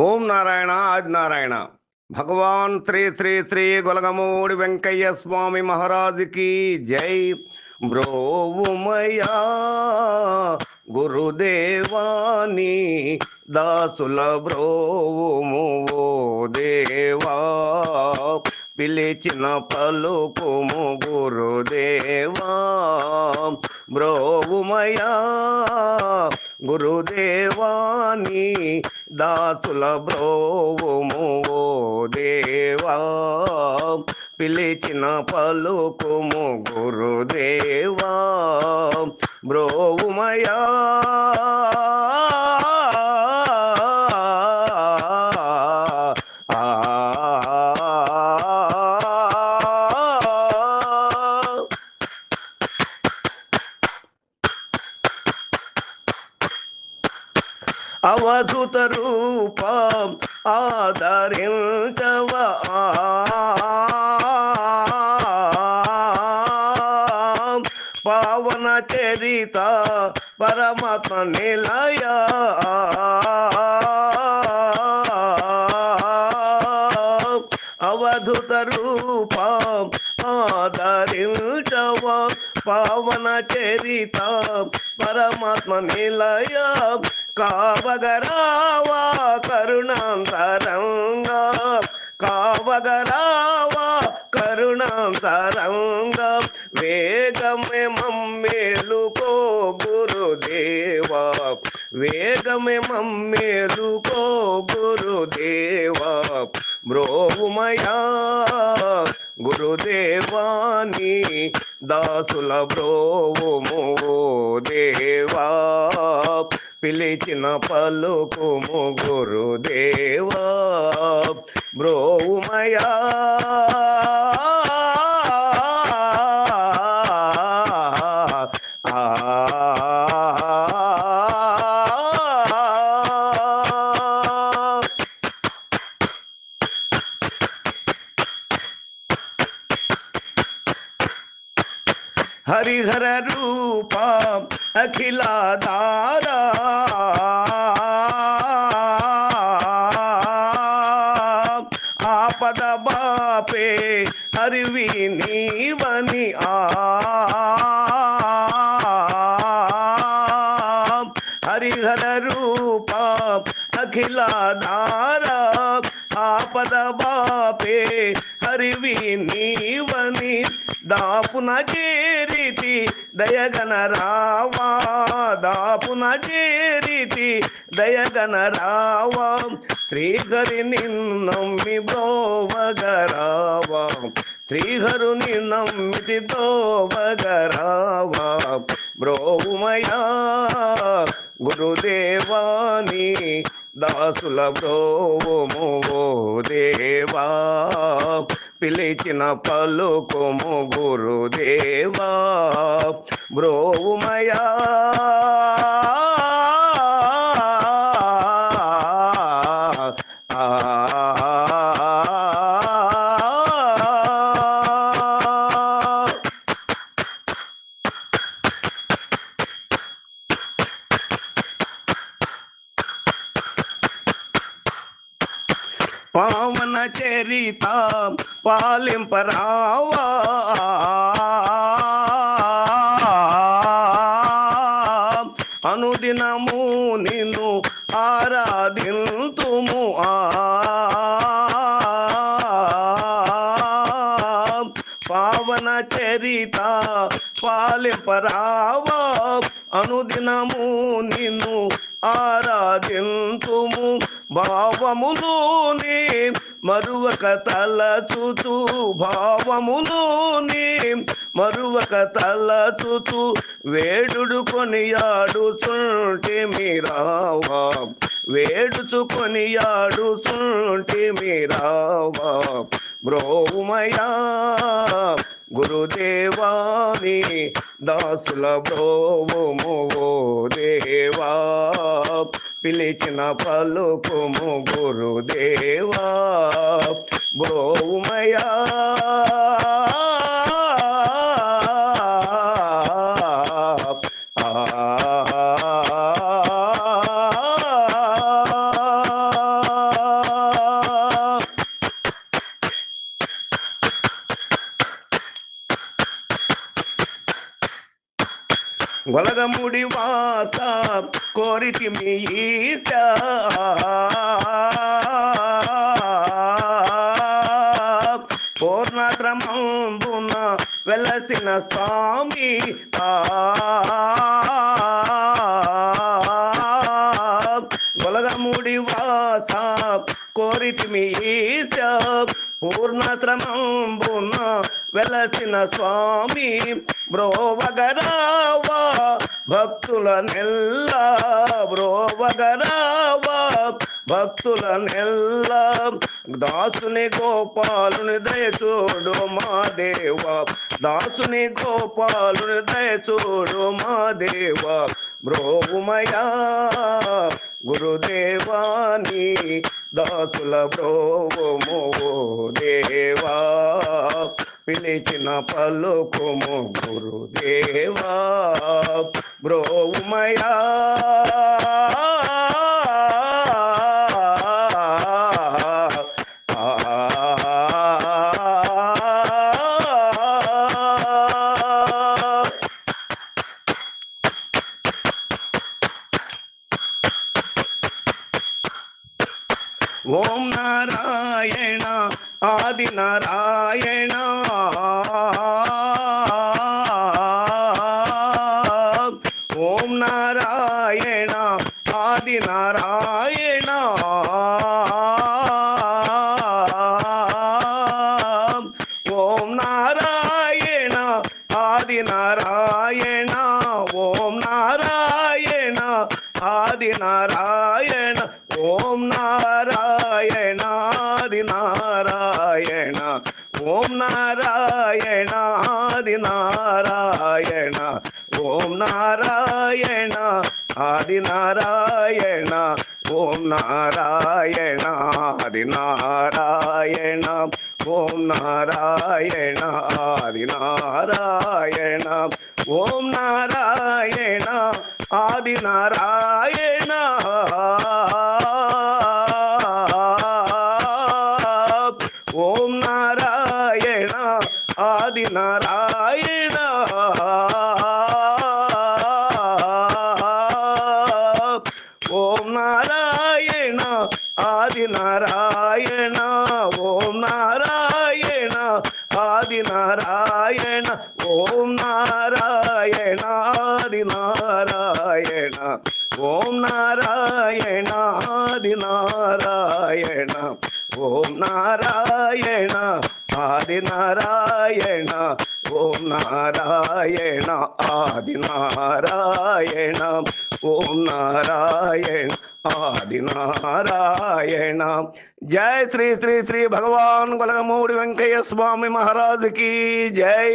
ఓం నారాయణ ఆది నారాయణ. భగవాన్ శ్రీ శ్రీ శ్రీ గొలగమూడి వెంకయ్య స్వామి మహారాజుకి జై. బ్రోవుమయా గురుదేవాని దాసుల బ్రోవుము ఓ దేవా, పిలిచిన పలుకుము గురుదేవా. బ్రోవుమయా గురుదేవాని దాసుల బ్రోవుము ఓ దేవా, పిలిచిన పలుకుము గురుదేవా. బ్రోవుమయా అవధూత రూపం ఆదరించవా, పావన చరిత పరమాత్మ నిలయ, అవధూత రూపం ఆదరించవా, పావన చరిత పరమాత్మ నిలయ. కావగరావా కరుణాంతరంగా, కావగరావా కరుణాంతరంగా, వేగమే మమ్మేలుకో గురుదేవా, వేగమే మమ్మేలుకో గురుదేవా. బ్రోవుమయా గురుదేవాని దాసుల బ్రోవుము ఓ దేవా, పిలిచిన పలుకుము గురుదేవా. బ్రోవుమయా హరిహర రూప అఖిలాధారా, ఆపద బాపే హరివి నీవని హరిహర రూప అఖిలాధారా, ఆపద బాపే హరివి నీవని, దాపున చేరితి దయగన రావా, దాపున చేరితి దయగన రావా. శ్రీహరి నిన్నమ్మి బ్రోవగరావా, శ్రీహరుని నమ్మితి బ్రోవగరావా. బ్రోవుమయా గురుదేవాని దాసుల బ్రోవుము ఓ దేవా, పిలిచిన పలుకుము గురుదేవా. బ్రోవుమయా పావన చరిత పాలింపరావా, అనుదినము నిన్ను ఆరాధింతుము పావన చరిత పాలింపరావా, అనుదినము నిన్ను ఆరాధింతుము. భావములోని మరువక తలచుతూ, భావములోని మరువక తలచుతూ, వేడుడు కొనియాడుచుంటి మీరావా, వేడుచు కొనియాడుచుంటి మీరావా. బ్రోవుమయా గురుదేవాని దాసుల బ్రోవుము ఓ దేవా, పిలిచిన పలుకుము గురుదేవా. బ్రోవుమయా గొలగముడి వాస కోరితిమి ఈశ పూర్ణక్రమంబున వెలసిన స్వామి గొలగముడి వాస కోరితిమి ఈశ పూర్ణక్రమంబున వెలసిన స్వామి బ్రోవగరావా భక్తుల నెల్ల బ్రోవగరావా భక్తుల నెల్ల దాసుని గోపాలుని దయచూడు మా దేవ దాసుని గోపాలుని దయచూడు మా దేవ బ్రోవుమయా గురుదేవాని దాసుల బ్రోవుము దేవా పిలిచిన పలుకుము గురుదేవా బ్రోవుమయా ఓం నారాయణ ఆది నారాయణ ఓం నారాయణ ఆది నారాయణ ఓం నారాయణ ఆది నారాయణ ఓం నారాయణ ఆది నారాయణ ఓం నారాయణాది నారాయణ ఓం నారాయణాది నారాయణ ఓం నారాయణ ఆది నారాయణ ఓం నారాయణాది నారాయణ ఓం నారాయణ ఆది నారాయణ ఓం నారాయణ ఆది నారాయణ ఓం నారాయణ ఆది నారాయణ ఓం నారాయణ ఆది నారాయణ ఓం నారాయణ ఆది నారాయణ ఓం నారాయణ ఆది నారాయణ ఓం నారాయణ ఆది నారాయణ ఓం నారాయణ ఆది నారాయణ ఓం నారాయణ ఆది నారాయణ ఓం నారాయణ ఆది నారాయణ జై శ్రీ శ్రీ శ్రీ భగవాన్ గొలగమూడి వెంకయ్య స్వామి మహారాజుకి జై.